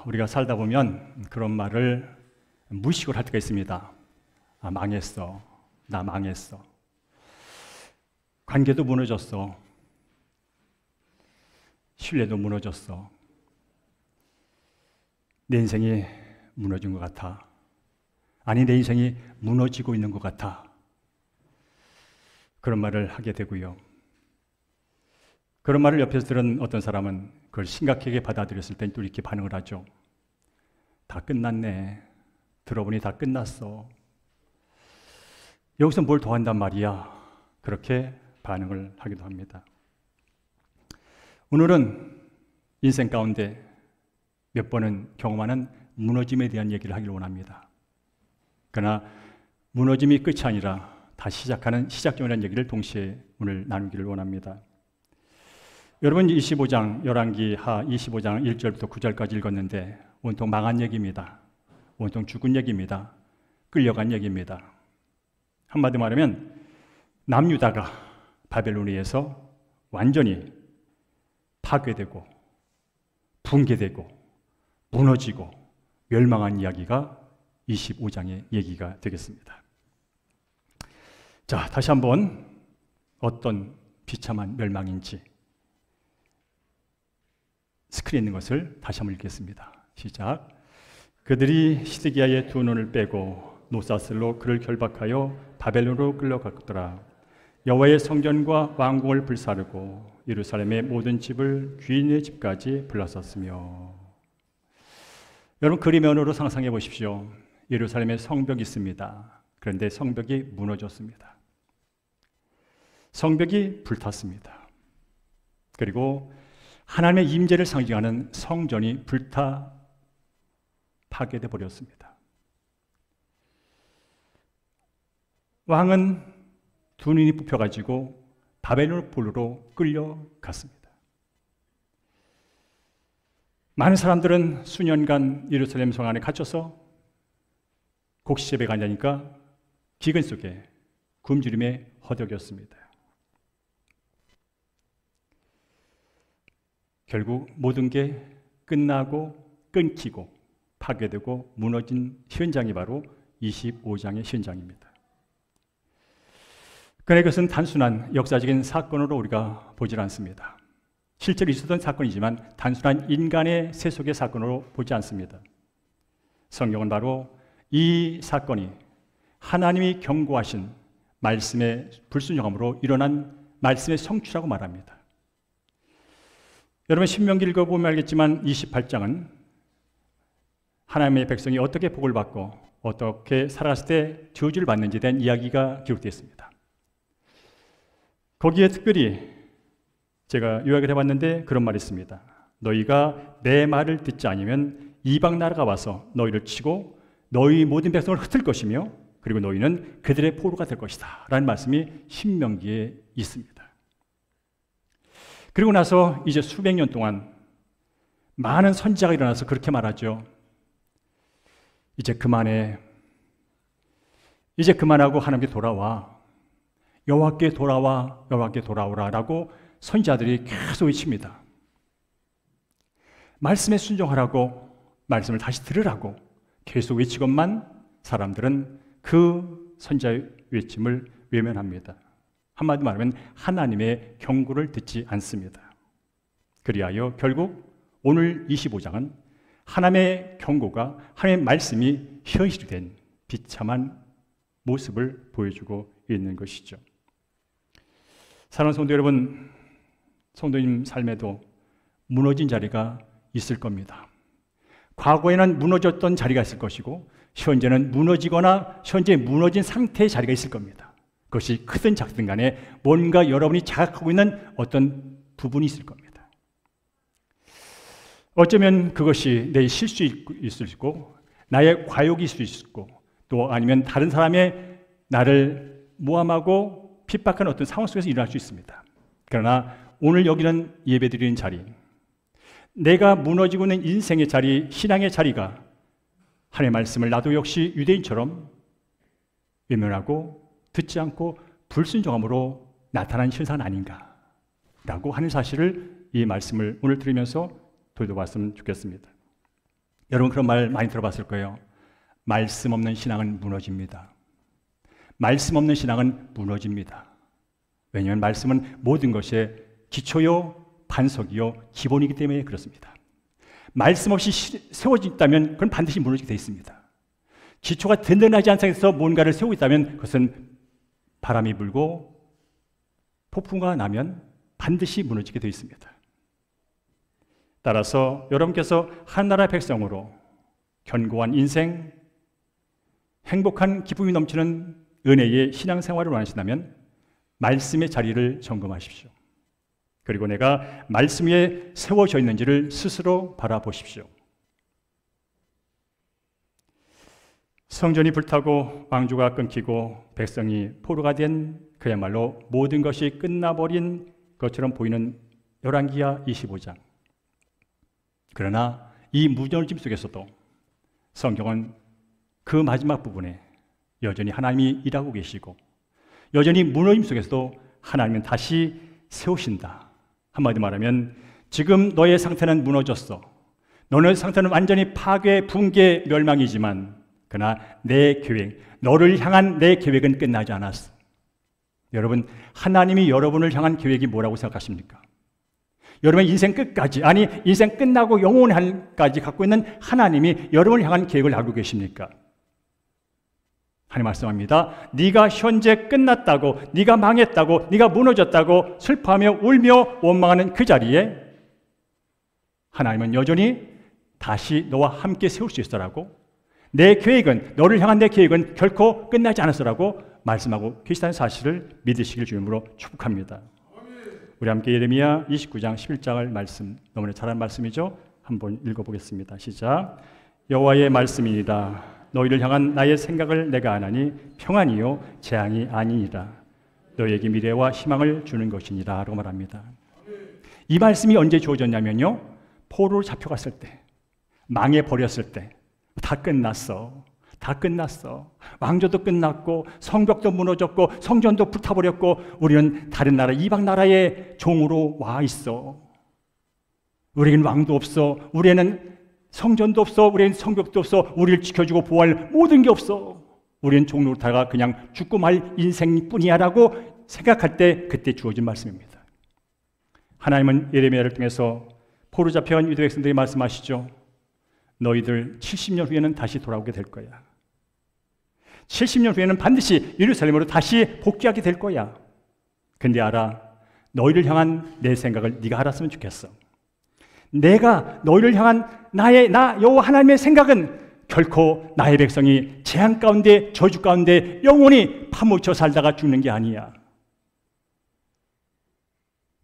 우리가 살다 보면 그런 말을 무의식으로 할 때가 있습니다. 망했어. 나 망했어. 관계도 무너졌어. 신뢰도 무너졌어. 내 인생이 무너진 것 같아. 아니, 내 인생이 무너지고 있는 것 같아. 그런 말을 하게 되고요. 그런 말을 옆에서 들은 어떤 사람은 그걸 심각하게 받아들였을 땐 또 이렇게 반응을 하죠. 다 끝났네. 들어보니 다 끝났어. 여기서 뭘 더 한단 말이야. 그렇게 반응을 하기도 합니다. 오늘은 인생 가운데 몇 번은 경험하는 무너짐에 대한 얘기를 하기를 원합니다. 그러나 무너짐이 끝이 아니라 다시 시작하는 시작점이라는 얘기를 동시에 오늘 나누기를 원합니다. 여러분 25장 열왕기하 25장 1절부터 9절까지 읽었는데 온통 망한 얘기입니다. 온통 죽은 얘기입니다. 끌려간 얘기입니다. 한마디 말하면 남유다가 바벨론에 의해서 완전히 파괴되고 붕괴되고 무너지고 멸망한 이야기가 25장의 얘기가 되겠습니다. 자, 다시 한번 어떤 비참한 멸망인지 스크린에 있는 것을 다시 한번 읽겠습니다. 시작. 그들이 시드기야의 두 눈을 빼고 노사슬로 그를 결박하여 바벨론으로 끌려갔더라. 여호와의 성전과 왕궁을 불사르고 예루살렘의 모든 집을 귀인의 집까지 불렀었으며. 여러분 그림면으로 상상해 보십시오. 예루살렘에 성벽이 있습니다. 그런데 성벽이 무너졌습니다. 성벽이 불탔습니다. 그리고 하나님의 임재를 상징하는 성전이 불타 파괴돼 버렸습니다. 왕은 두 눈이 뽑혀가지고 바벨론 포로로 끌려갔습니다. 많은 사람들은 수년간 예루살렘 성 안에 갇혀서 곡식재배가 안 되니까 기근 속에 굶주림에 허덕였습니다. 결국 모든 게 끝나고 끊기고 파괴되고 무너진 현장이 바로 25장의 현장입니다. 그러나 이것은 단순한 역사적인 사건으로 우리가 보질 않습니다. 실제로 있었던 사건이지만 단순한 인간의 세속의 사건으로 보지 않습니다. 성경은 바로 이 사건이 하나님이 경고하신 말씀의 불순종함으로 일어난 말씀의 성취라고 말합니다. 여러분 신명기 읽어보면 알겠지만 28장은 하나님의 백성이 어떻게 복을 받고 어떻게 살아갔을 때 저주를 받는지에 대한 이야기가 기록되어 있습니다. 거기에 특별히 제가 요약을 해봤는데 그런 말이 있습니다. 너희가 내 말을 듣지 않으면 이방 나라가 와서 너희를 치고 너희 모든 백성을 흩을 것이며 그리고 너희는 그들의 포로가 될 것이다 라는 말씀이 신명기에 있습니다. 그리고 나서 이제 수백 년 동안 많은 선지자가 일어나서 그렇게 말하죠. 이제 그만해. 이제 그만하고 하나님께 돌아와. 여호와께 돌아와. 여호와께 돌아오라 라고 선지자들이 계속 외칩니다. 말씀에 순종하라고, 말씀을 다시 들으라고 계속 외치건만 사람들은 그 선지자의 외침을 외면합니다. 한마디로 말하면 하나님의 경고를 듣지 않습니다. 그리하여 결국 오늘 25장은 하나님의 경고가 하나님의 말씀이 현실이 된 비참한 모습을 보여주고 있는 것이죠. 사랑하는 성도 여러분, 성도님 삶에도 무너진 자리가 있을 겁니다. 과거에는 무너졌던 자리가 있을 것이고 현재는 무너지거나 현재 무너진 상태의 자리가 있을 겁니다. 그것이 크든 작든 간에 뭔가 여러분이 자각하고 있는 어떤 부분이 있을 겁니다. 어쩌면 그것이 내 실수일 수 있고 나의 과욕일 수 있고 또 아니면 다른 사람의 나를 모함하고 핍박하는 어떤 상황 속에서 일어날 수 있습니다. 그러나 오늘 여기는 예배드리는 자리, 내가 무너지고 있는 인생의 자리, 신앙의 자리가 하나님의 말씀을 나도 역시 유대인처럼 외면하고 듣지 않고 불순종함으로 나타난 현상은 아닌가라고 하는 사실을 이 말씀을 오늘 들으면서 돌아봤으면 좋겠습니다. 여러분 그런 말 많이 들어봤을 거예요. 말씀 없는 신앙은 무너집니다. 말씀 없는 신앙은 무너집니다. 왜냐하면 말씀은 모든 것의 기초요, 반석이요, 기본이기 때문에 그렇습니다. 말씀 없이 세워진다면 그건 반드시 무너지게 되어 있습니다. 기초가 든든하지 않은 상태에서 뭔가를 세우고 있다면 그것은 바람이 불고 폭풍과 나면 반드시 무너지게 되어 있습니다. 따라서 여러분께서 하나나라의 백성으로 견고한 인생, 행복한 기쁨이 넘치는 은혜의 신앙생활을 원하신다면 말씀의 자리를 점검하십시오. 그리고 내가 말씀 위에 세워져 있는지를 스스로 바라보십시오. 성전이 불타고 왕조가 끊기고 백성이 포로가 된 그야말로 모든 것이 끝나버린 것처럼 보이는 열왕기하 25장. 그러나 이 무너짐 속에서도 성경은 그 마지막 부분에 여전히 하나님이 일하고 계시고 여전히 무너짐 속에서도 하나님은 다시 세우신다. 한마디 말하면 지금 너의 상태는 무너졌어. 너의 상태는 완전히 파괴, 붕괴, 멸망이지만 그러나 내 계획, 너를 향한 내 계획은 끝나지 않았어. 여러분, 하나님이 여러분을 향한 계획이 뭐라고 생각하십니까? 여러분의 인생 끝까지, 아니 인생 끝나고 영원한까지 갖고 있는 하나님이 여러분을 향한 계획을 알고 계십니까? 하나님 말씀합니다. 네가 현재 끝났다고, 네가 망했다고, 네가 무너졌다고 슬퍼하며 울며 원망하는 그 자리에 하나님은 여전히 다시 너와 함께 세울 수 있어라고, 내 계획은, 너를 향한 내 계획은 결코 끝나지 않았어라고 말씀하고 계시다는 사실을 믿으시길 주님으로 축복합니다. 우리 함께 예레미야 29장 11장을 말씀, 너무나 잘한 말씀이죠. 한번 읽어보겠습니다. 시작. 여호와의 말씀이니이다. 너희를 향한 나의 생각을 내가 아나니 평안이요 재앙이 아니니라. 너희에게 미래와 희망을 주는 것이니라 라고 말합니다. 이 말씀이 언제 주어졌냐면요, 포로로 잡혀갔을 때, 망해버렸을 때, 다 끝났어. 다 끝났어. 왕조도 끝났고 성벽도 무너졌고 성전도 불타버렸고 우리는 다른 나라, 이방 나라의 종으로 와 있어. 우리에겐 왕도 없어. 우리에는 성전도 없어. 우리에는 성벽도 없어. 우리를 지켜주고 보호할 모든 게 없어. 우리는 종으로 다가 그냥 죽고 말 인생뿐이야 라고 생각할 때 그때 주어진 말씀입니다. 하나님은 예레미야를 통해서 포로 잡혀간 유대 백성들이 말씀하시죠. 너희들 70년 후에는 다시 돌아오게 될 거야. 70년 후에는 반드시 예루살렘으로 다시 복귀하게 될 거야. 근데 알아, 너희를 향한 내 생각을 네가 알았으면 좋겠어. 내가 너희를 향한 나 여호와 하나님의 생각은 결코 나의 백성이 재앙 가운데, 저주 가운데 영원히 파묻혀 살다가 죽는 게 아니야.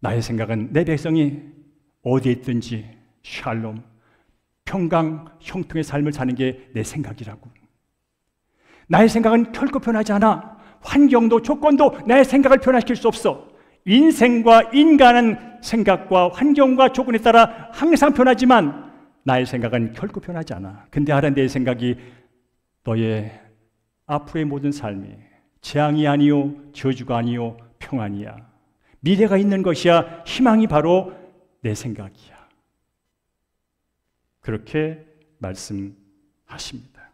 나의 생각은 내 백성이 어디에 있든지 샬롬, 평강, 형통의 삶을 사는 게 내 생각이라고. 나의 생각은 결코 변하지 않아. 환경도 조건도 나의 생각을 변화시킬 수 없어. 인생과 인간은 생각과 환경과 조건에 따라 항상 변하지만 나의 생각은 결코 변하지 않아. 근데 알아, 내 생각이 너의 앞으로의 모든 삶이 재앙이 아니요 저주가 아니요 평안이야. 미래가 있는 것이야. 희망이 바로 내 생각이야. 그렇게 말씀하십니다.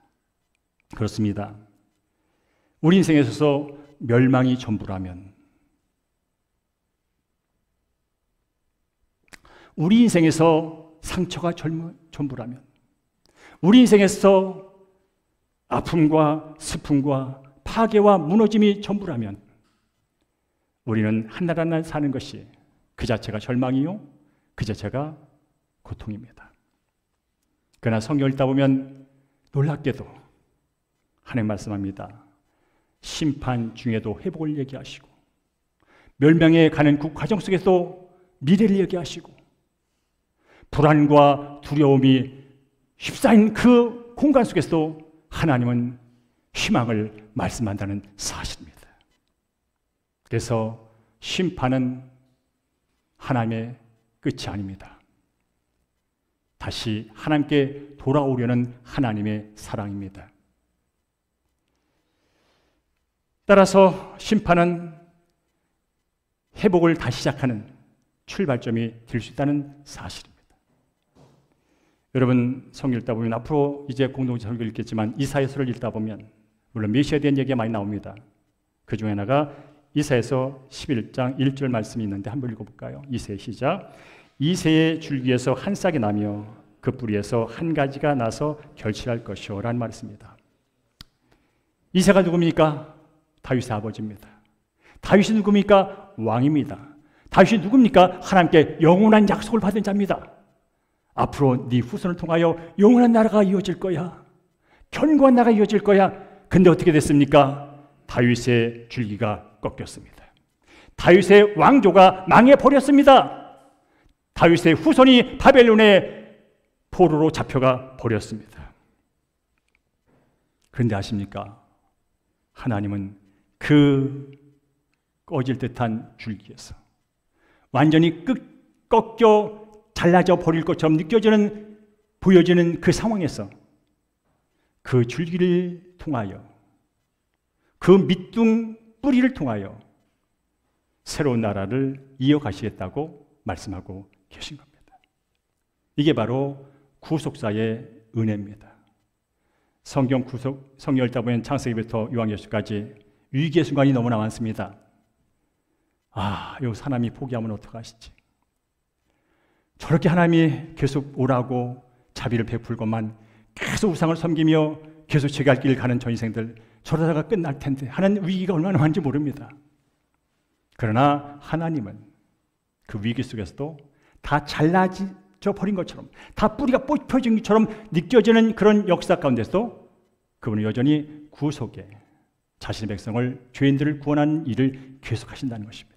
그렇습니다. 우리 인생에 있어서 멸망이 전부라면, 우리 인생에서 상처가 전부라면, 우리 인생에서 아픔과 슬픔과 파괴와 무너짐이 전부라면 우리는 한 날 한 날 사는 것이 그 자체가 절망이요, 그 자체가 고통입니다. 그러나 성경을 읽다 보면 놀랍게도 하나님 말씀합니다. 심판 중에도 회복을 얘기하시고 멸망에 가는 그 과정 속에서 미래를 얘기하시고 불안과 두려움이 휩싸인 그 공간 속에서도 하나님은 희망을 말씀한다는 사실입니다. 그래서 심판은 하나님의 끝이 아닙니다. 다시 하나님께 돌아오려는 하나님의 사랑입니다. 따라서 심판은 회복을 다시 시작하는 출발점이 될 수 있다는 사실입니다. 여러분 성경 읽다 보면 앞으로 이제 공동체 설교 읽겠지만 이사야서를 읽다 보면 물론 메시아에 대한 얘기가 많이 나옵니다. 그 중에 하나가 이사야서 11장 1절 말씀이 있는데 한번 읽어볼까요? 이사야 시작. 이새의 줄기에서 한 싹이 나며 그 뿌리에서 한 가지가 나서 결실할 것이요 라는 말이 있습니다. 이새가 누굽니까? 다윗의 아버지입니다. 다윗이 누굽니까? 왕입니다. 다윗이 누굽니까? 하나님께 영원한 약속을 받은 자입니다. 앞으로 네 후손을 통하여 영원한 나라가 이어질 거야. 견고한 나라가 이어질 거야. 근데 어떻게 됐습니까? 다윗의 줄기가 꺾였습니다. 다윗의 왕조가 망해버렸습니다. 다윗의 후손이 바벨론의 포로로 잡혀가 버렸습니다. 그런데 아십니까? 하나님은 그 꺼질 듯한 줄기에서 완전히 꺾여 잘라져 버릴 것처럼 보여지는 그 상황에서 그 줄기를 통하여 그 밑둥 뿌리를 통하여 새로운 나라를 이어가시겠다고 말씀하고 계신 겁니다. 이게 바로 구속사의 은혜입니다. 성경 읽다 보면 창세기부터 요한계시록까지 위기의 순간이 너무나 많습니다. 여기서 하나님이 포기하면 어떡하시지? 저렇게 하나님이 계속 오라고 자비를 베풀고만 계속 우상을 섬기며 계속 제갈 길을 가는 전 인생들 저러다가 끝날 텐데 하는 위기가 얼마나 많은지 모릅니다. 그러나 하나님은 그 위기 속에서도 다 잘라져 버린 것처럼 다 뿌리가 뽑혀진 것처럼 느껴지는 그런 역사 가운데서도 그분은 여전히 구속에 자신의 백성을 죄인들을 구원하는 일을 계속하신다는 것입니다.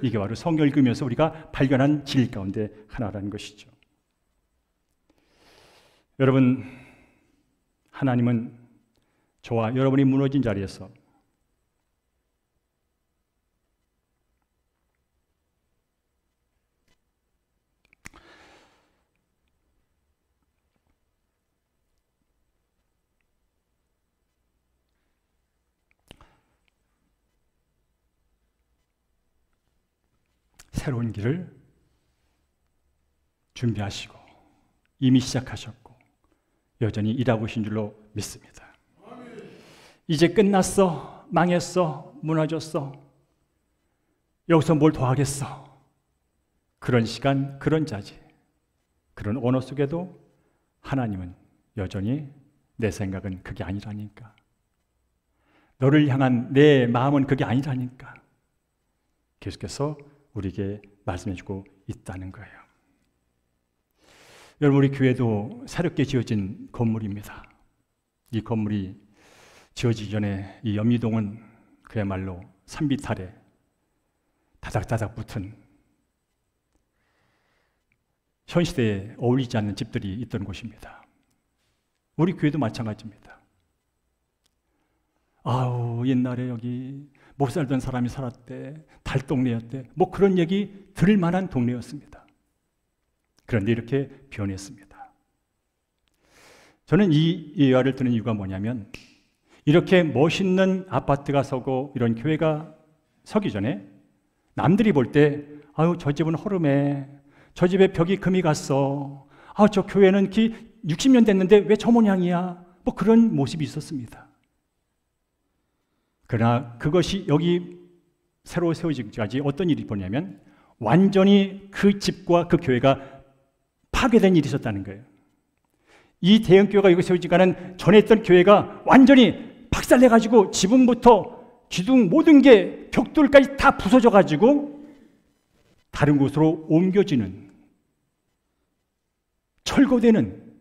이게 바로 성경 읽으면서 우리가 발견한 진리 가운데 하나라는 것이죠. 여러분, 하나님은 저와 여러분이 무너진 자리에서 새로운 길을 준비하시고 이미 시작하셨고 여전히 일하고 계신 줄로 믿습니다. 이제 끝났어, 망했어, 무너졌어, 여기서 뭘 더 하겠어, 그런 시간, 그런 자지, 그런 언어 속에도 하나님은 여전히 내 생각은 그게 아니라니까, 너를 향한 내 마음은 그게 아니라니까 계속해서 우리에게 말씀해주고 있다는 거예요. 여러분, 우리 교회도 새롭게 지어진 건물입니다. 이 건물이 지어지기 전에 이 연미동은 그야말로 산비탈에 다닥다닥 붙은 현 시대에 어울리지 않는 집들이 있던 곳입니다. 우리 교회도 마찬가지입니다. 옛날에 여기 못 살던 사람이 살았대, 달동네였대, 뭐 그런 얘기 들을 만한 동네였습니다. 그런데 이렇게 변했습니다. 저는 이 예화를 드는 이유가 뭐냐면, 이렇게 멋있는 아파트가 서고 이런 교회가 서기 전에 남들이 볼 때 저 집은 허름해, 저 집에 벽이 금이 갔어, 저 교회는 60년 됐는데 왜 저 모양이야, 뭐 그런 모습이 있었습니다. 그러나 그것이 여기 새로 세워지기까지 어떤 일이 벌어냐면 완전히 그 집과 그 교회가 파괴된 일이 있었다는 거예요. 이 대형교회가 여기 세워지기까지는 전에 있던 교회가 완전히 박살내가지고 지붕부터 기둥 모든 게 벽돌까지 다 부서져가지고 다른 곳으로 옮겨지는, 철거되는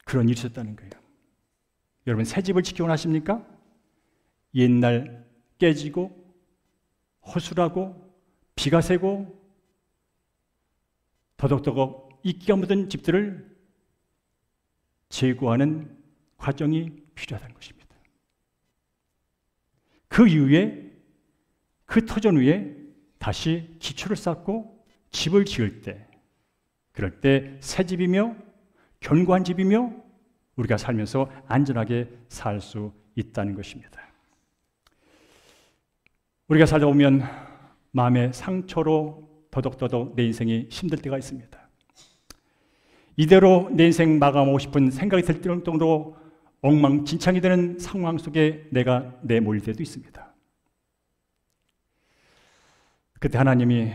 그런 일이 있었다는 거예요. 여러분, 새 집을 지키곤 하십니까? 옛날 깨지고 허술하고 비가 새고 더덕더덕 이끼가 묻은 집들을 제거하는 과정이 필요하다는 것입니다. 그 이후에 그 터전 위에 다시 기초를 쌓고 집을 지을 때, 그럴 때 새 집이며 견고한 집이며 우리가 살면서 안전하게 살 수 있다는 것입니다. 우리가 살다 보면 마음의 상처로 더덕더덕 내 인생이 힘들 때가 있습니다. 이대로 내 인생 마감하고 싶은 생각이 들 정도로 엉망진창이 되는 상황 속에 내가 내몰릴 때도 있습니다. 그때 하나님이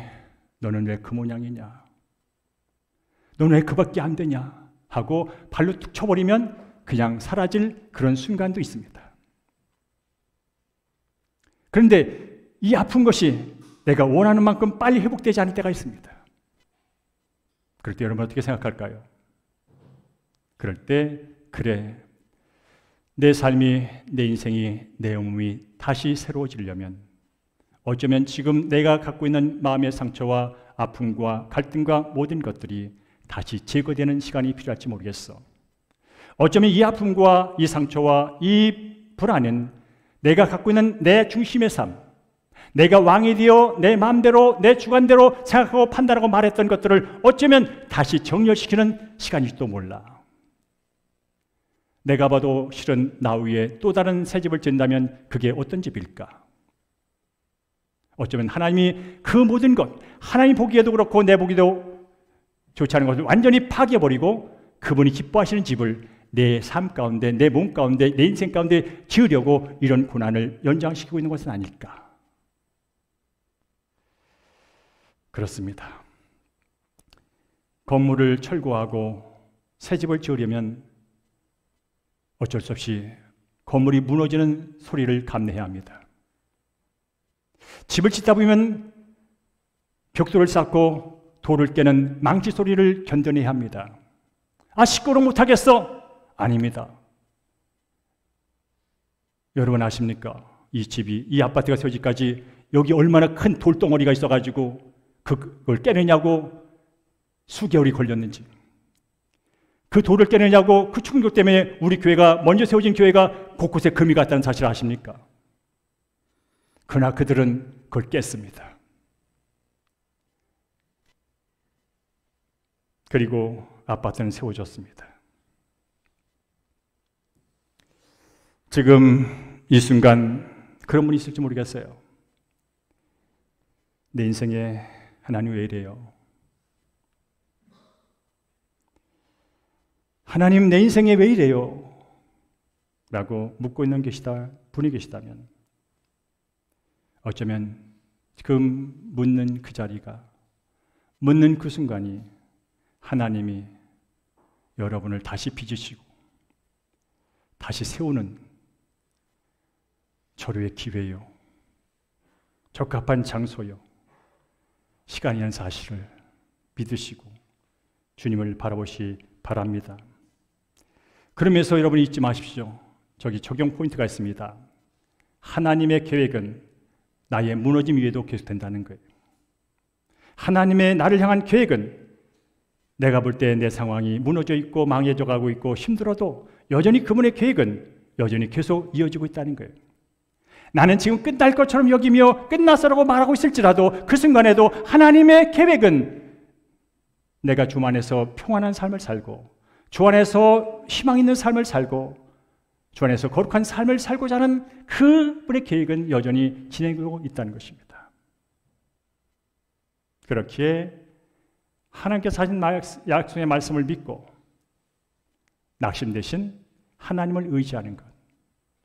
너는 왜 그 모양이냐? 너는 왜 그밖에 안 되냐? 하고 발로 툭 쳐버리면 그냥 사라질 그런 순간도 있습니다. 그런데 이 아픈 것이 내가 원하는 만큼 빨리 회복되지 않을 때가 있습니다. 그럴 때 여러분 어떻게 생각할까요? 그럴 때 그래, 내 삶이, 내 인생이, 내 몸이 다시 새로워지려면 어쩌면 지금 내가 갖고 있는 마음의 상처와 아픔과 갈등과 모든 것들이 다시 제거되는 시간이 필요할지 모르겠어. 어쩌면 이 아픔과 이 상처와 이 불안은 내가 갖고 있는 내 중심의 삶, 내가 왕이 되어 내 마음대로 내 주관대로 생각하고 판단하고 말했던 것들을 어쩌면 다시 정렬시키는 시간일지도 몰라. 내가 봐도 실은 나 위에 또 다른 새 집을 짓는다면 그게 어떤 집일까? 어쩌면 하나님이 그 모든 것, 하나님 보기에도 그렇고 내 보기도 좋지 않은 것을 완전히 파괴해버리고 그분이 기뻐하시는 집을 내 삶 가운데, 내 몸 가운데, 내 인생 가운데 지으려고 이런 고난을 연장시키고 있는 것은 아닐까? 그렇습니다. 건물을 철거하고 새 집을 지으려면 어쩔 수 없이 건물이 무너지는 소리를 감내해야 합니다. 집을 짓다 보면 벽돌을 쌓고 돌을 깨는 망치 소리를 견뎌내야 합니다. 아, 시끄러워 못하겠어. 아닙니다. 여러분 아십니까? 이 집이, 이 아파트가 세워지기까지 여기 얼마나 큰 돌덩어리가 있어가지고 그걸 깨느냐고 수개월이 걸렸는지, 그 돌을 깨느냐고 그 충격 때문에 우리 교회가, 먼저 세워진 교회가 곳곳에 금이 갔다는 사실을 아십니까? 그러나 그들은 그걸 깼습니다. 그리고 아파트는 세워졌습니다. 지금 이 순간 그런 분이 있을지 모르겠어요. 내 인생에 하나님 왜 이래요? 하나님 내 인생에 왜 이래요? 라고 묻고 있는 분이 계시다면 어쩌면 지금 묻는 그 자리가, 묻는 그 순간이 하나님이 여러분을 다시 빚으시고 다시 세우는 절호의 기회요, 적합한 장소요, 시간이라는 사실을 믿으시고 주님을 바라보시 바랍니다. 그러면서 여러분이 잊지 마십시오. 저기 적용 포인트가 있습니다. 하나님의 계획은 나의 무너짐 위에도 계속된다는 거예요. 하나님의 나를 향한 계획은 내가 볼 때 내 상황이 무너져 있고 망해져 가고 있고 힘들어도 여전히 그분의 계획은 여전히 계속 이어지고 있다는 거예요. 나는 지금 끝날 것처럼 여기며 끝났어라고 말하고 있을지라도 그 순간에도 하나님의 계획은 내가 주 안에서 평안한 삶을 살고 주 안에서 희망 있는 삶을 살고 주 안에서 거룩한 삶을 살고자 하는 그분의 계획은 여전히 진행되고 있다는 것입니다. 그렇기에 하나님께서 하신 약속의 말씀을 믿고 낙심 대신 하나님을 의지하는 것,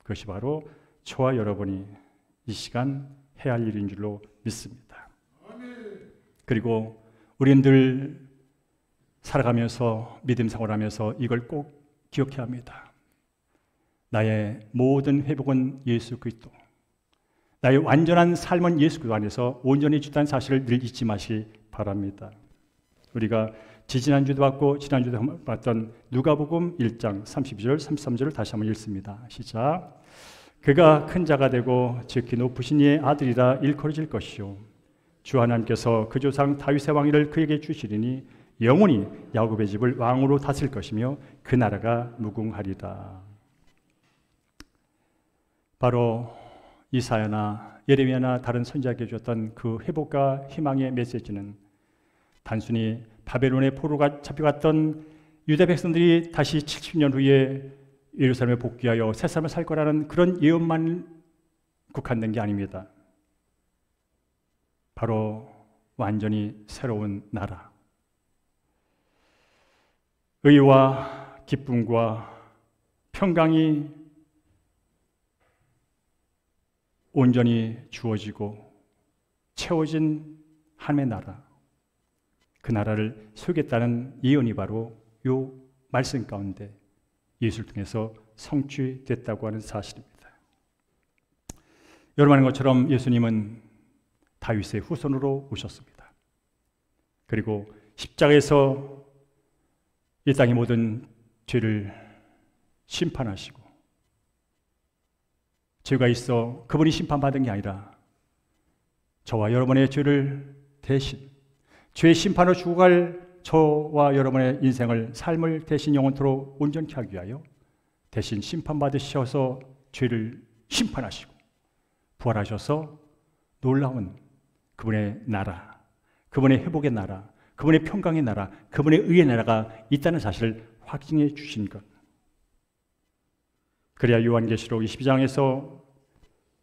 그것이 바로 저와 여러분이 이 시간 해야 할 일인 줄로 믿습니다. 그리고 우리들 살아가면서 믿음 생활하면서 이걸 꼭 기억해야 합니다. 나의 모든 회복은 예수 그리스도, 나의 완전한 삶은 예수 그리스도 안에서 온전히 주다는 사실을 늘 잊지 마시기 바랍니다. 우리가 지지난주도 봤고 지난주도 봤던 누가복음 1장 32절 33절을 다시 한번 읽습니다. 시작. 그가 큰 자가 되고 지극히 높으신 이의 아들이라 일컬어질 것이요 주 하나님께서 그 조상 다윗의 왕위를 그에게 주시리니 영원히 야곱의 집을 왕으로 다스릴 것이며 그 나라가 무궁하리다. 바로 이사야나 예레미야나 다른 선지자에게 주었던 그 회복과 희망의 메시지는 단순히 바벨론의 포로가 잡혀갔던 유대 백성들이 다시 70년 후에 예루살렘에 복귀하여 새 삶을 살 거라는 그런 예언만 국한된 게 아닙니다. 바로 완전히 새로운 나라, 의와 기쁨과 평강이 온전히 주어지고 채워진 하나님의 나라, 그 나라를 세우겠다는 예언이 바로 이 말씀 가운데 예수를 통해서 성취됐다고 하는 사실입니다. 여러분 아는 것처럼 예수님은 다윗의 후손으로 오셨습니다. 그리고 십자가에서 이 땅의 모든 죄를 심판하시고, 죄가 있어 그분이 심판받은 게 아니라 저와 여러분의 죄를 대신, 죄의 심판으로 죽어갈 저와 여러분의 인생을, 삶을 대신 영원토록 온전케 하기 위하여 대신 심판받으셔서 죄를 심판하시고 부활하셔서 놀라운 그분의 나라, 그분의 회복의 나라, 그분의 평강의 나라, 그분의 의의 나라가 있다는 사실을 확증해 주신 것. 그래야 요한계시록 22장에서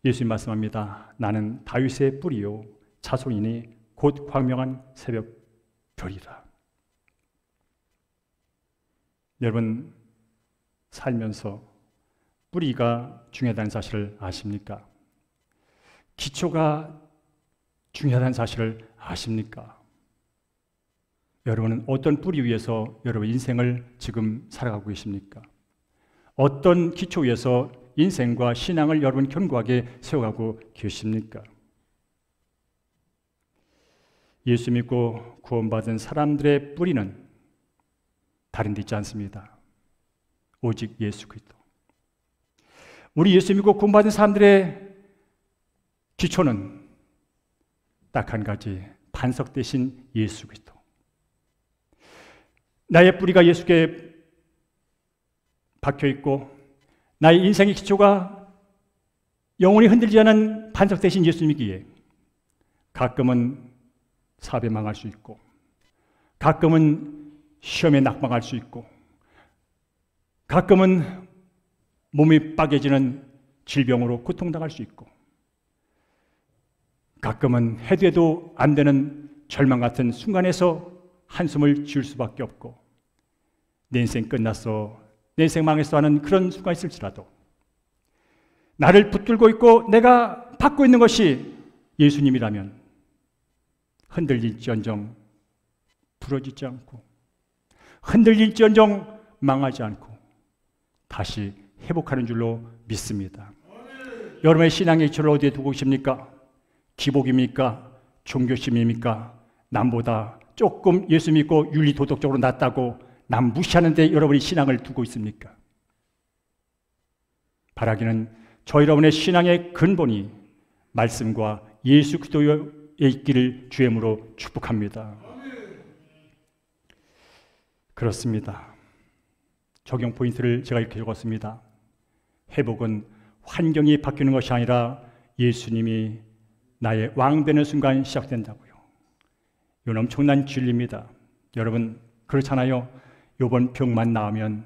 예수님 말씀합니다. 나는 다윗의 뿌리요 자손이니 곧 광명한 새벽 별이라. 여러분 살면서 뿌리가 중요하다는 사실을 아십니까? 기초가 중요하다는 사실을 아십니까? 여러분은 어떤 뿌리 위에서 여러분 인생을 지금 살아가고 계십니까? 어떤 기초 위에서 인생과 신앙을 여러분 견고하게 세워가고 계십니까? 예수 믿고 구원받은 사람들의 뿌리는 다른 데 있지 않습니다. 오직 예수 그리스도. 우리 예수 믿고 구원받은 사람들의 기초는 딱 한 가지, 반석 대신 예수 그리스도. 나의 뿌리가 예수께 박혀 있고 나의 인생의 기초가 영원히 흔들리지 않은 반석 대신 예수님이기에 가끔은 사업에 망할 수 있고, 가끔은 시험에 낙방할 수 있고, 가끔은 몸이 빠개지는 질병으로 고통당할 수 있고, 가끔은 해도 해도 안 되는 절망 같은 순간에서 한숨을 지을 수밖에 없고, 내 인생 끝났어, 내 인생 망했어 하는 그런 순간이 있을지라도 나를 붙들고 있고 내가 받고 있는 것이 예수님이라면 흔들릴지언정 부러지지 않고, 흔들릴지언정 망하지 않고 다시 회복하는 줄로 믿습니다. 여러분의 신앙의 기초를 어디에 두고 계십니까? 기복입니까? 종교심입니까? 남보다 조금 예수 믿고 윤리 도덕적으로 낫다고 남 무시하는데 여러분이 신앙을 두고 있습니까? 바라기는 저 여러분의 신앙의 근본이 말씀과 예수 그리스도에 있기를 주임으로 축복합니다. 그렇습니다. 적용 포인트를 제가 이렇게 적었습니다. 회복은 환경이 바뀌는 것이 아니라 예수님이 나의 왕 되는 순간 시작된다고요. 이건 엄청난 진리입니다. 여러분 그렇잖아요. 이번 병만 나으면,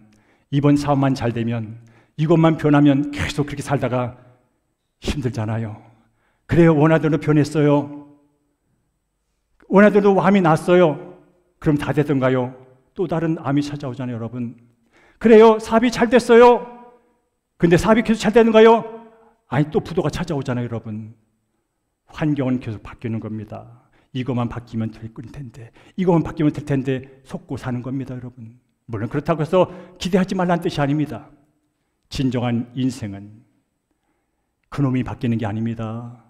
이번 사업만 잘 되면, 이것만 변하면 계속 그렇게 살다가 힘들잖아요. 그래요. 원하대로 변했어요. 원하대로 암이 났어요. 그럼 다 되던가요? 또 다른 암이 찾아오잖아요, 여러분. 그래요. 사업이 잘 됐어요. 근데 사업이 계속 잘 되는가요? 아니, 또 부도가 찾아오잖아요, 여러분. 환경은 계속 바뀌는 겁니다. 이것만 바뀌면 될 텐데, 이것만 바뀌면 될 텐데 속고 사는 겁니다, 여러분. 물론 그렇다고 해서 기대하지 말라는 뜻이 아닙니다. 진정한 인생은 그놈이 바뀌는 게 아닙니다.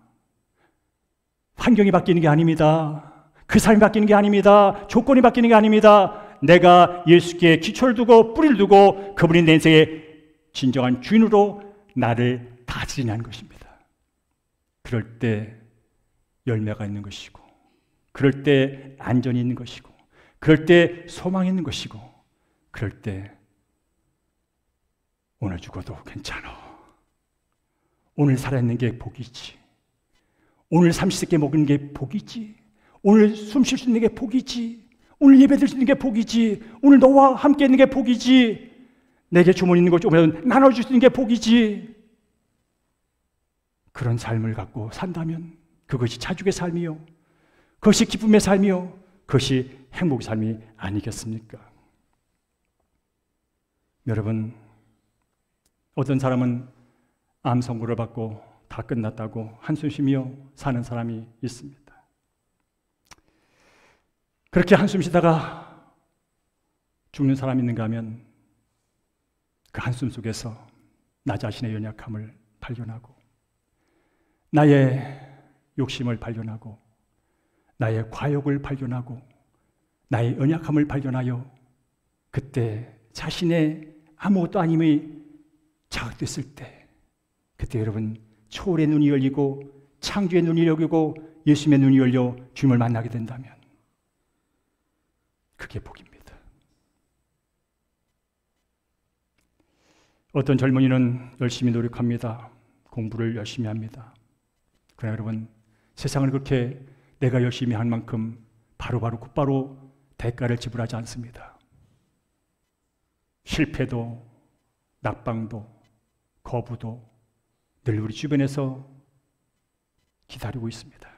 환경이 바뀌는 게 아닙니다. 그 삶이 바뀌는 게 아닙니다. 조건이 바뀌는 게 아닙니다. 내가 예수께 기초를 두고 뿌리를 두고 그분이 내 인생의 진정한 주인으로 나를 다스리는 것입니다. 그럴 때 열매가 있는 것이고, 그럴 때 안전이 있는 것이고, 그럴 때 소망이 있는 것이고, 그럴 때 오늘 죽어도 괜찮아. 오늘 살아있는 게 복이지. 오늘 30개 먹는 게 복이지. 오늘 숨 쉴 수 있는 게 복이지. 오늘 예배 드릴 수 있는 게 복이지. 오늘 너와 함께 있는 게 복이지. 내게 주머니 있는 걸 조금이라도 나눠줄 수 있는 게 복이지. 그런 삶을 갖고 산다면 그것이 자족의 삶이요, 그것이 기쁨의 삶이요, 그것이 행복의 삶이 아니겠습니까? 여러분, 어떤 사람은 암 선고를 받고 다 끝났다고 한숨 쉬며 사는 사람이 있습니다. 그렇게 한숨 쉬다가 죽는 사람이 있는가 하면 그 한숨 속에서 나 자신의 연약함을 발견하고 나의 욕심을 발견하고 나의 과욕을 발견하고 나의 연약함을 발견하여 그때 자신의 아무것도 아님이 자각됐을 때 그때 여러분 초월의 눈이 열리고 창조의 눈이 열리고 예수님의 눈이 열려 주님을 만나게 된다면 그게 복입니다. 어떤 젊은이는 열심히 노력합니다. 공부를 열심히 합니다. 그러나 여러분 세상을 그렇게 내가 열심히 한 만큼 바로바로 곧바로 대가를 지불하지 않습니다. 실패도 낙방도 거부도 늘 우리 주변에서 기다리고 있습니다.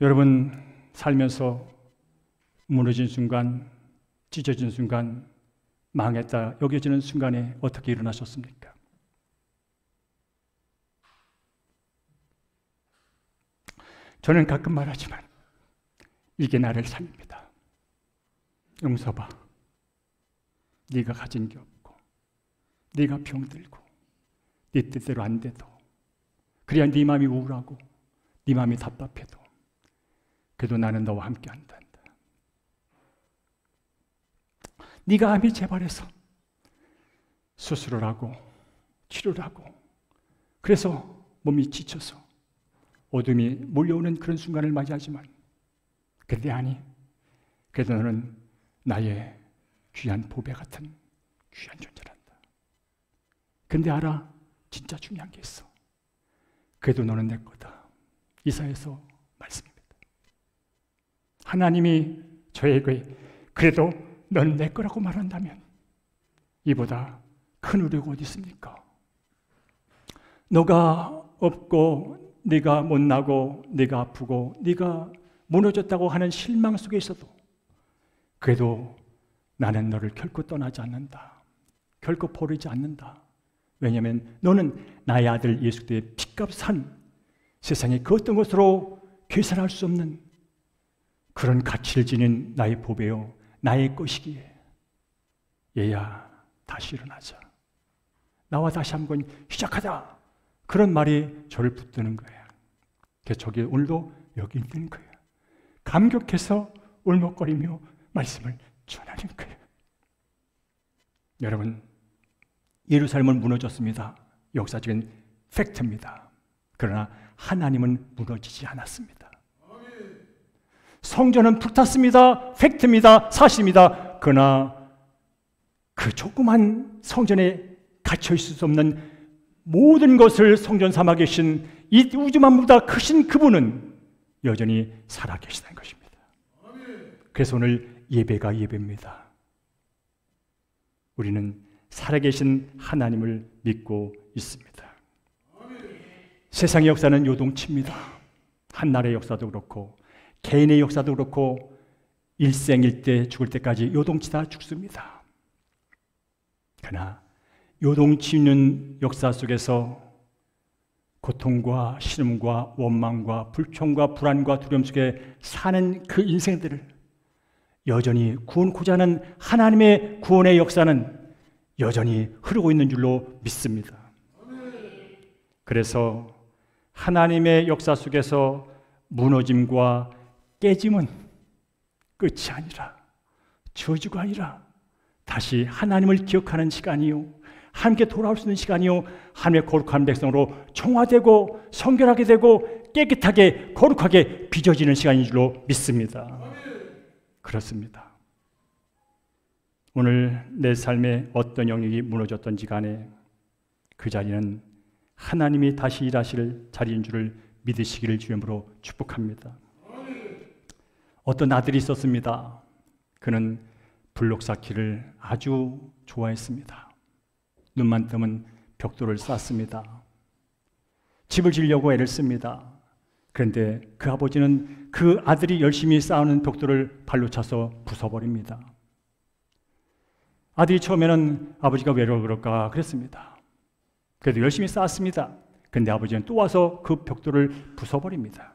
여러분 살면서 무너진 순간, 찢어진 순간, 망했다 여겨지는 순간에 어떻게 일어나셨습니까? 저는 가끔 말하지만 이게 나를 살립니다. 용서봐. 네가 가진 게 없고 네가 병들고 네 뜻대로 안 돼도 그래야 네 마음이 우울하고 네 마음이 답답해도 그래도 나는 너와 함께 한단다. 네가 암이 재발해서 수술을 하고 치료를 하고 그래서 몸이 지쳐서 어둠이 몰려오는 그런 순간을 맞이하지만 근데 아니 그래도 너는 나의 귀한 보배 같은 귀한 존재란다. 근데 알아 진짜 중요한 게 있어. 그래도 너는 내 거다. 이사야서 말씀입니다. 하나님이 저에게 그래도 넌 내 거라고 말한다면 이보다 큰 우려가 어디 있습니까? 너가 없고 네가 못나고 네가 아프고 네가 무너졌다고 하는 실망 속에 있어도 그래도 나는 너를 결코 떠나지 않는다. 결코 버리지 않는다. 왜냐하면 너는 나의 아들 예수 그리스도의 피값 산 세상에 그 어떤 것으로 계산할 수 없는 그런 가치를 지닌 나의 보배요 나의 것이기에 얘야 다시 일어나자. 나와 다시 한번 시작하자. 그런 말이 저를 붙드는 거예요. 그래서 저기 오늘도 여기 있는 거예요. 감격해서 울먹거리며 말씀을 전하는 거예요. 여러분 예루살렘은 무너졌습니다. 역사적인 팩트입니다. 그러나 하나님은 무너지지 않았습니다. 성전은 불탔습니다. 팩트입니다. 사실입니다. 그러나 그 조그만 성전에 갇혀 있을 수 없는 모든 것을 성전 삼아 계신 이 우주만보다 크신 그분은 여전히 살아계시다는 것입니다. 그래서 오늘 예배가 예배입니다. 우리는 살아계신 하나님을 믿고 있습니다. 세상의 역사는 요동칩니다. 한나라의 역사도 그렇고 개인의 역사도 그렇고 일생일대 죽을 때까지 요동치다 죽습니다. 그러나 요동치는 역사 속에서 고통과 신음과 원망과 불평과 불안과 두려움 속에 사는 그 인생들을 여전히 구원코자 하는 하나님의 구원의 역사는 여전히 흐르고 있는 줄로 믿습니다. 그래서 하나님의 역사 속에서 무너짐과 깨짐은 끝이 아니라 저주가 아니라 다시 하나님을 기억하는 시간이요 함께 돌아올 수 있는 시간이요 하나님의 거룩한 백성으로 정화되고 성결하게 되고 깨끗하게 거룩하게 빚어지는 시간인 줄로 믿습니다. 그렇습니다. 오늘 내 삶에 어떤 영역이 무너졌던지 간에 그 자리는 하나님이 다시 일하실 자리인 줄을 믿으시기를 주님으로 축복합니다. 어떤 아들이 있었습니다. 그는 블록 쌓기를 아주 좋아했습니다. 눈만 뜨면 벽돌을 쌓습니다. 집을 지으려고 애를 씁니다. 그런데 그 아버지는 그 아들이 열심히 쌓는 벽돌을 발로 차서 부숴버립니다. 아들이 처음에는 아버지가 왜 그럴까 그랬습니다. 그래도 열심히 쌓았습니다. 근데 아버지는 또 와서 그 벽돌을 부숴버립니다.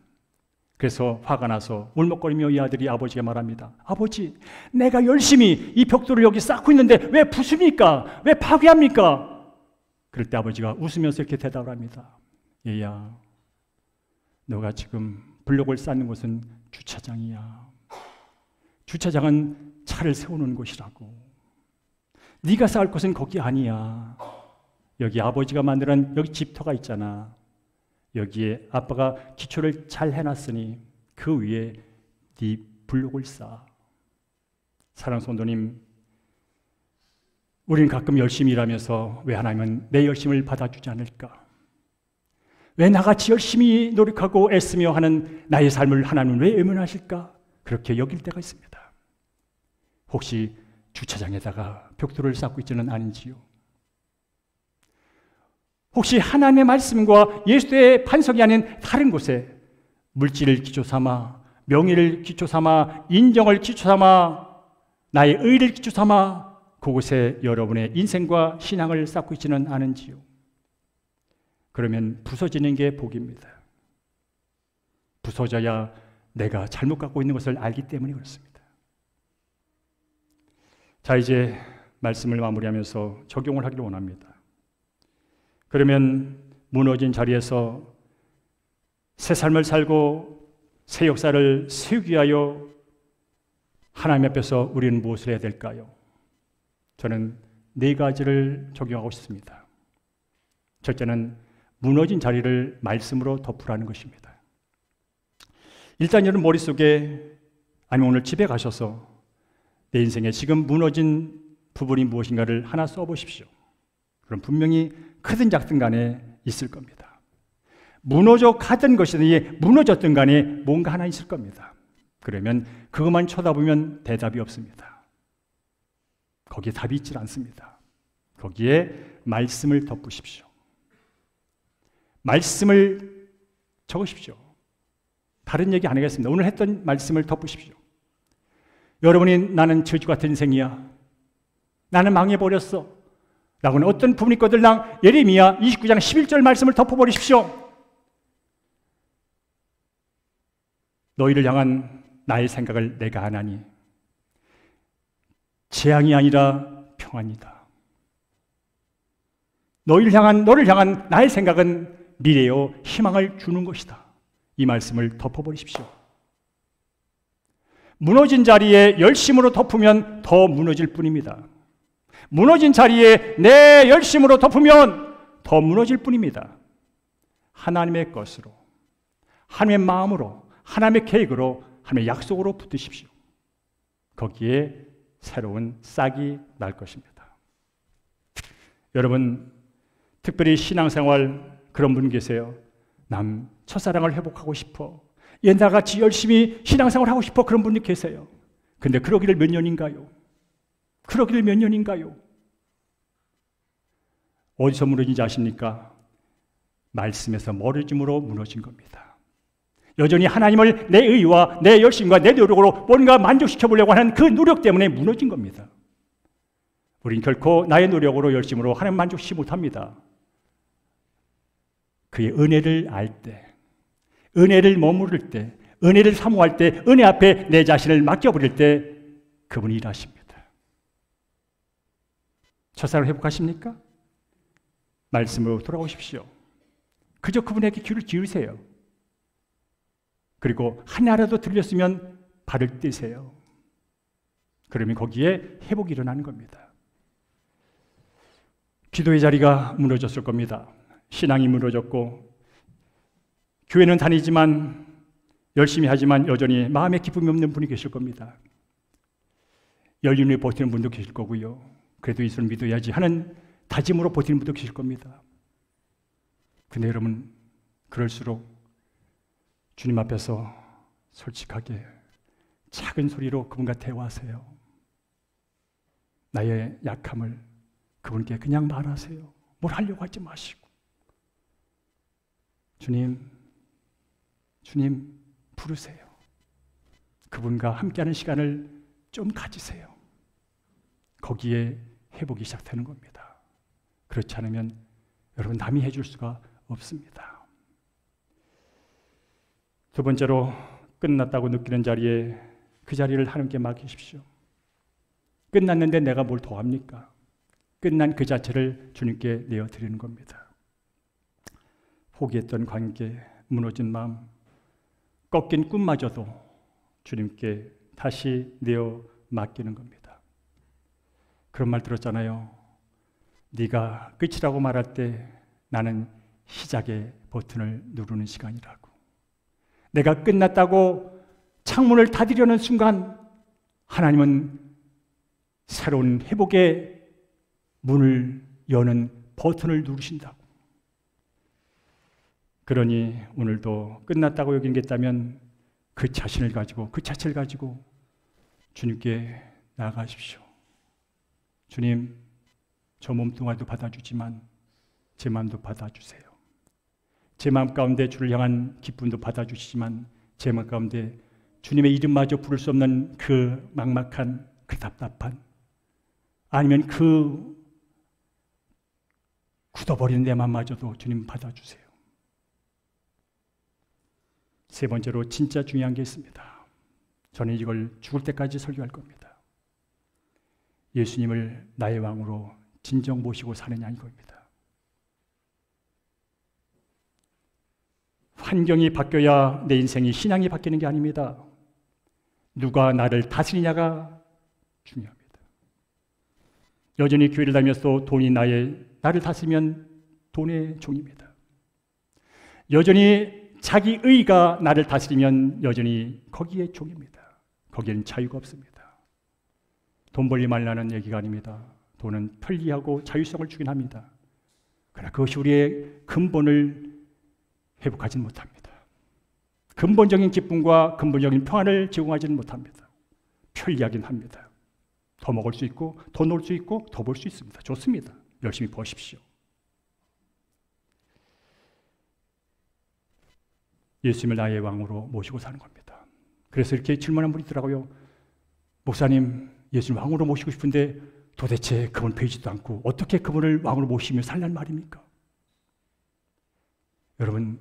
그래서 화가 나서 울먹거리며 이 아들이 아버지에게 말합니다. 아버지, 내가 열심히 이 벽돌을 여기 쌓고 있는데 왜 부숩니까? 왜 파괴합니까? 그럴 때 아버지가 웃으면서 이렇게 대답을 합니다. 얘야, 너가 지금 블록을 쌓는 곳은 주차장이야. 주차장은 차를 세우는 곳이라고. 네가 쌓을 곳은 거기 아니야. 여기 아버지가 만드는 여기 집터가 있잖아. 여기에 아빠가 기초를 잘 해놨으니 그 위에 네 블록을 쌓아. 사랑하는 성도님, 우리는 가끔 열심히 일하면서 왜 하나님은 내 열심을 받아주지 않을까? 왜 나같이 열심히 노력하고 애쓰며 하는 나의 삶을 하나님은 왜 외면하실까? 그렇게 여길 때가 있습니다. 혹시 주차장에다가 벽돌을 쌓고 있지는 않은지요? 혹시 하나님의 말씀과 예수의 반석이 아닌 다른 곳에 물질을 기초 삼아, 명예를 기초 삼아, 인정을 기초 삼아, 나의 의를 기초 삼아 그곳에 여러분의 인생과 신앙을 쌓고 있지는 않은지요? 그러면 부서지는 게 복입니다. 부서져야 내가 잘못 갖고 있는 것을 알기 때문에 그렇습니다. 자, 이제 말씀을 마무리하면서 적용을 하기를 원합니다. 그러면 무너진 자리에서 새 삶을 살고 새 역사를 세우기 위하여 하나님 앞에서 우리는 무엇을 해야 될까요? 저는 4가지를 적용하고 싶습니다. 첫째는 무너진 자리를 말씀으로 덮으라는 것입니다. 일단 여러분 머릿속에 아니면 오늘 집에 가셔서 내 인생에 지금 무너진 부분이 무엇인가를 하나 써보십시오. 그럼 분명히 크든 작든 간에 있을 겁니다. 무너져 가던 것이든지 무너졌든 간에 뭔가 하나 있을 겁니다. 그러면 그것만 쳐다보면 대답이 없습니다. 거기에 답이 있지 않습니다. 거기에 말씀을 덮으십시오. 말씀을 적으십시오. 다른 얘기 안 하겠습니다. 오늘 했던 말씀을 덮으십시오. 여러분이 나는 저주 같은 인생이야. 나는 망해버렸어. 라고는 어떤 부분이 있거들랑 예레미야 29장 11절 말씀을 덮어버리십시오. 너희를 향한 나의 생각을 내가 하나니 재앙이 아니라 평안이다. 너를 향한 나의 생각은 미래요 희망을 주는 것이다. 이 말씀을 덮어버리십시오. 무너진 자리에 열심으로 덮으면 더 무너질 뿐입니다. 무너진 자리에 내 열심으로 덮으면 더 무너질 뿐입니다. 하나님의 것으로, 하나님의 마음으로, 하나님의 계획으로, 하나님의 약속으로 붙드십시오. 거기에 새로운 싹이 날 것입니다. 여러분, 특별히 신앙생활 그런 분 계세요. 남 첫사랑을 회복하고 싶어. 옛날같이 열심히 신앙생활 하고 싶어. 그런 분이 계세요. 근데 그러기를 몇 년인가요? 그러기를 몇 년인가요? 어디서 무너진지 아십니까? 말씀에서 멀어짐으로 무너진 겁니다. 여전히 하나님을 내 의와 내 열심과 내 노력으로 뭔가 만족시켜 보려고 하는 그 노력 때문에 무너진 겁니다. 우린 결코 나의 노력으로 열심으로 하나님 만족시키지 못합니다. 그의 은혜를 알 때, 은혜를 머무를 때, 은혜를 사모할 때, 은혜 앞에 내 자신을 맡겨버릴 때 그분이 일하십니다. 첫사랑 회복하십니까? 말씀으로 돌아오십시오. 그저 그분에게 귀를 기울이세요. 그리고 하나라도 들렸으면 발을 떼세요. 그러면 거기에 회복이 일어나는 겁니다. 기도의 자리가 무너졌을 겁니다. 신앙이 무너졌고 교회는 다니지만 열심히 하지만 여전히 마음에 기쁨이 없는 분이 계실 겁니다. 열심히 버티는 분도 계실 거고요. 그래도 예수를 믿어야지 하는 다짐으로 버티는 분도 계실 겁니다. 근데 여러분, 그럴수록 주님 앞에서 솔직하게 작은 소리로 그분과 대화하세요. 나의 약함을 그분께 그냥 말하세요. 뭘 하려고 하지 마시고. 주님 부르세요. 그분과 함께하는 시간을 좀 가지세요. 거기에 회복이 시작되는 겁니다. 그렇지 않으면 여러분 남이 해줄 수가 없습니다. 두 번째로 끝났다고 느끼는 자리에 그 자리를 하나님께 맡기십시오. 끝났는데 내가 뭘 더 합니까? 끝난 그 자체를 주님께 내어드리는 겁니다. 포기했던 관계, 무너진 마음, 꺾인 꿈마저도 주님께 다시 내어 맡기는 겁니다. 그런 말 들었잖아요. 네가 끝이라고 말할 때 나는 시작의 버튼을 누르는 시간이라고. 내가 끝났다고 창문을 닫으려는 순간 하나님은 새로운 회복의 문을 여는 버튼을 누르신다고. 그러니 오늘도 끝났다고 여기겠다면 그 자신을 가지고, 그 자체를 가지고 주님께 나아가십시오. 주님, 저 몸뚱아리도 받아주지만 제 마음도 받아주세요. 제 마음 가운데 주를 향한 기쁨도 받아주시지만 제 마음 가운데 주님의 이름마저 부를 수 없는 그 막막한, 그 답답한, 아니면 그 굳어버리는 내 마음마저도 주님 받아주세요. 세 번째로 진짜 중요한 게 있습니다. 저는 이걸 죽을 때까지 설교할 겁니다. 예수님을 나의 왕으로 진정 모시고 사느냐 이겁니다. 환경이 바뀌어야 내 인생이, 신앙이 바뀌는 게 아닙니다. 누가 나를 다스리냐가 중요합니다. 여전히 교회를 다니면서 돈이 나를 다스리면 돈의 종입니다. 여전히 자기 의가 나를 다스리면 여전히 거기에 종입니다. 거기에는 자유가 없습니다. 돈 벌리 말라는 얘기가 아닙니다. 돈은 편리하고 자유성을 주긴 합니다. 그러나 그것이 우리의 근본을 회복하지는 못합니다. 근본적인 기쁨과 근본적인 평안을 제공하지는 못합니다. 편리하긴 합니다. 더 먹을 수 있고 더 놀 수 있고 더 볼 수 있습니다. 좋습니다. 열심히 버십시오. 예수님을 나의 왕으로 모시고 사는 겁니다. 그래서 이렇게 질문한 분이 있더라고요. 목사님, 예수님 왕으로 모시고 싶은데 도대체 그분 보이지도 않고 어떻게 그분을 왕으로 모시며 살란 말입니까? 여러분,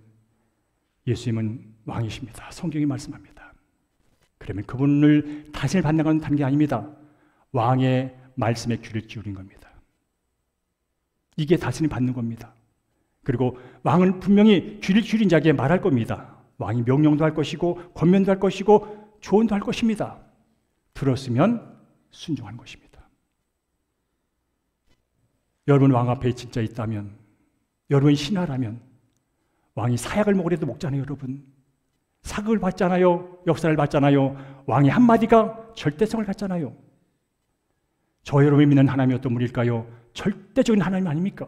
예수님은 왕이십니다. 성경이 말씀합니다. 그러면 그분을 다스림을 받는 게 아닙니다. 왕의 말씀에 귀를 기울인 겁니다. 이게 다스림 받는 겁니다. 그리고 왕은 분명히 귀를 기울인 자에게 말할 겁니다. 왕이 명령도 할 것이고 권면도 할 것이고 조언도 할 것입니다. 들었으면 순종하는 것입니다. 여러분 왕 앞에 진짜 있다면, 여러분 신하라면 왕이 사약을 먹으려도 먹잖아요. 여러분 사극을 받잖아요. 역사를 받잖아요. 왕의 한마디가 절대성을 갖잖아요. 저 여러분이 믿는 하나님이 어떤 분일까요? 절대적인 하나님 아닙니까?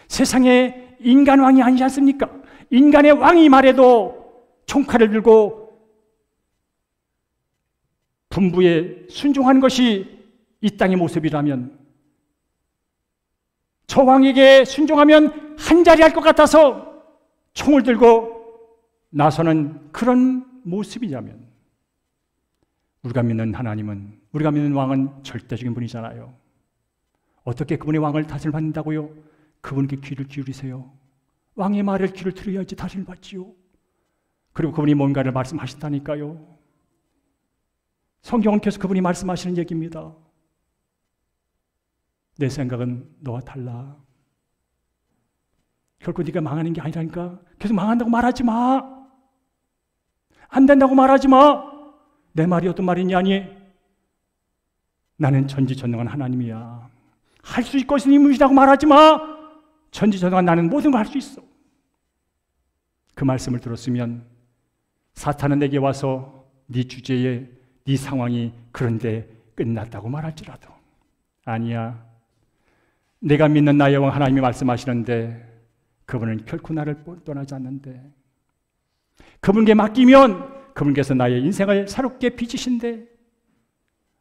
세상에 인간 왕이 아니지 않습니까? 인간의 왕이 말해도 총칼을 들고 분부에 순종하는 것이 이 땅의 모습이라면, 저 왕에게 순종하면 한 자리 할 것 같아서 총을 들고 나서는 그런 모습이냐면, 우리가 믿는 하나님은, 우리가 믿는 왕은 절대적인 분이잖아요. 어떻게 그분의 왕을 다스림을 받는다고요? 그분께 귀를 기울이세요. 왕의 말을 귀를 들어야지 다스림을 받지요. 그리고 그분이 뭔가를 말씀하신다니까요. 성경은 계속 그분이 말씀하시는 얘기입니다. 내 생각은 너와 달라. 결코 네가 망하는 게 아니라니까. 계속 망한다고 말하지 마. 안 된다고 말하지 마. 내 말이 어떤 말이냐니, 나는 전지전능한 하나님이야. 할 수 있고 있으니 무시하고 말하지 마. 전지전능한 나는 모든 걸 할 수 있어. 그 말씀을 들었으면 사탄은 내게 와서 네 주제에, 네 상황이 그런데 끝났다고 말할지라도, 아니야, 내가 믿는 나의 왕 하나님이 말씀하시는데 그분은 결코 나를 떠나지 않는데, 그분께 맡기면 그분께서 나의 인생을 새롭게 빚으신대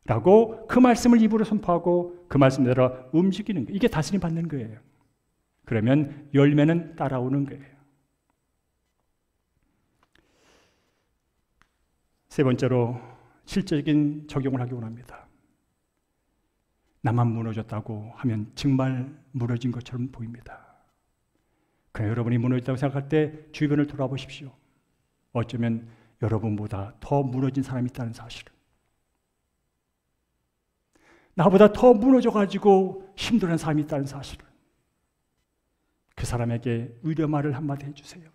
라고 그 말씀을 입으로 선포하고 그 말씀대로 움직이는 거예요. 이게 다스림 받는 거예요. 그러면 열매는 따라오는 거예요. 세 번째로 실제적인 적용을 하기 원합니다. 나만 무너졌다고 하면 정말 무너진 것처럼 보입니다. 그러나 여러분이 무너졌다고 생각할 때 주변을 돌아보십시오. 어쩌면 여러분보다 더 무너진 사람이 있다는 사실을, 나보다 더 무너져가지고 힘들어하는 사람이 있다는 사실을, 그 사람에게 위로 말을 한마디 해주세요.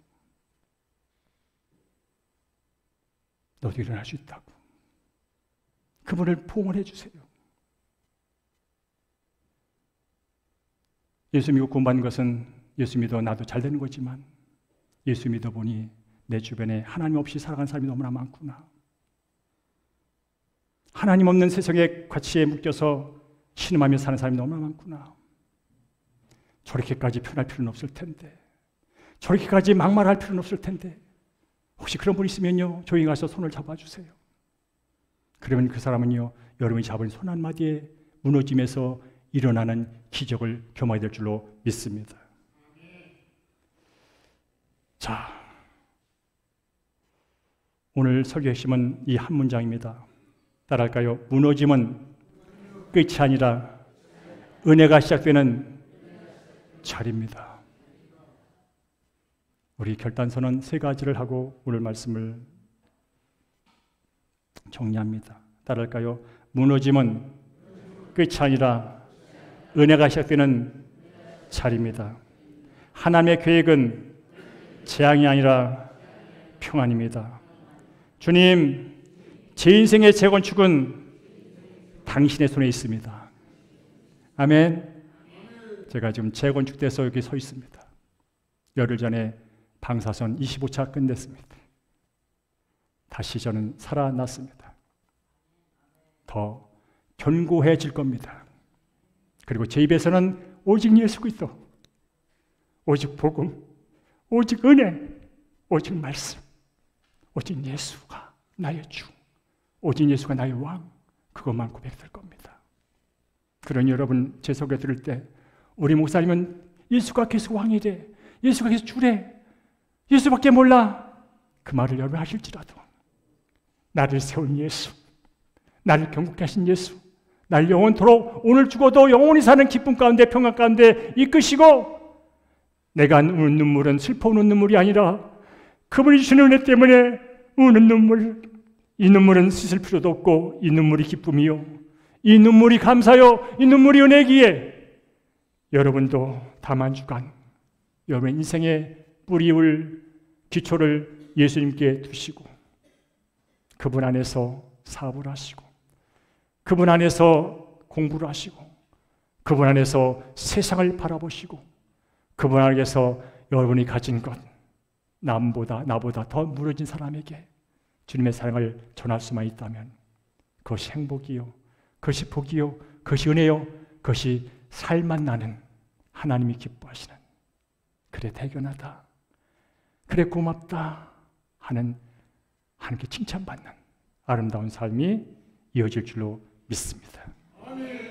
너도 일어날 수 있다고. 그분을 포옹해 주세요. 예수 믿고 구원받는 것은 예수 믿어 나도 잘 되는 거지만 예수 믿어 보니 내 주변에 하나님 없이 살아가는 사람이 너무나 많구나. 하나님 없는 세상의 가치에 묶여서 신음하며 사는 사람이 너무나 많구나. 저렇게까지 표현할 필요는 없을 텐데, 저렇게까지 막말할 필요는 없을 텐데, 혹시 그런 분 있으면요, 조용히 가서 손을 잡아주세요. 그러면 그 사람은요, 여러분이 잡은 손 한마디에 무너짐에서 일어나는 기적을 경험하게 될 줄로 믿습니다. 자, 오늘 설교의 핵심은 이 한 문장입니다. 따라할까요? 무너짐은 끝이 아니라 은혜가 시작되는 자리입니다. 우리 결단선언 3가지를 하고 오늘 말씀을 정리합니다. 따라할까요? 무너짐은 끝이 아니라 은혜가 시작되는 자리입니다. 하나님의 계획은 재앙이 아니라 평안입니다. 주님, 제 인생의 재건축은 당신의 손에 있습니다. 아멘. 제가 지금 재건축돼서 여기 서 있습니다. 열흘 전에 방사선 25차 끝냈습니다. 다시 저는 살아났습니다. 더 견고해질 겁니다. 그리고 제 입에서는 오직 예수 그리스도, 오직 복음, 오직 은혜, 오직 말씀, 오직 예수가 나의 주, 오직 예수가 나의 왕, 그것만 고백될 겁니다. 그러니 여러분 제 소개 들을 때 우리 목사님은 예수가 계속 왕이래, 예수가 계속 주래, 예수밖에 몰라, 그 말을 여러분 하실지라도 나를 세운 예수, 나를 경고케 하신 예수, 날 영원토록 오늘 죽어도 영원히 사는 기쁨 가운데 평안 가운데 이끄시고, 내가 우는 눈물은 슬퍼 우는 눈물이 아니라 그분이 주시는 은혜 때문에 우는 눈물, 이 눈물은 씻을 필요도 없고 이 눈물이 기쁨이요, 이 눈물이 감사요, 이 눈물이 은혜기에 여러분도 다만 주간 여러분의 인생의 뿌리울 기초를 예수님께 두시고 그분 안에서 사업을 하시고 그분 안에서 공부를 하시고 그분 안에서 세상을 바라보시고 그분 안에서 여러분이 가진 것, 남보다 나보다 더 무너진 사람에게 주님의 사랑을 전할 수만 있다면 그것이 행복이요, 그것이 복이요, 그것이 은혜요, 그것이 살만 나는 하나님이 기뻐하시는, 그래 대견하다, 그래 고맙다 하는 하나님께 칭찬받는 아름다운 삶이 이어질 줄로 믿습니다. 아멘.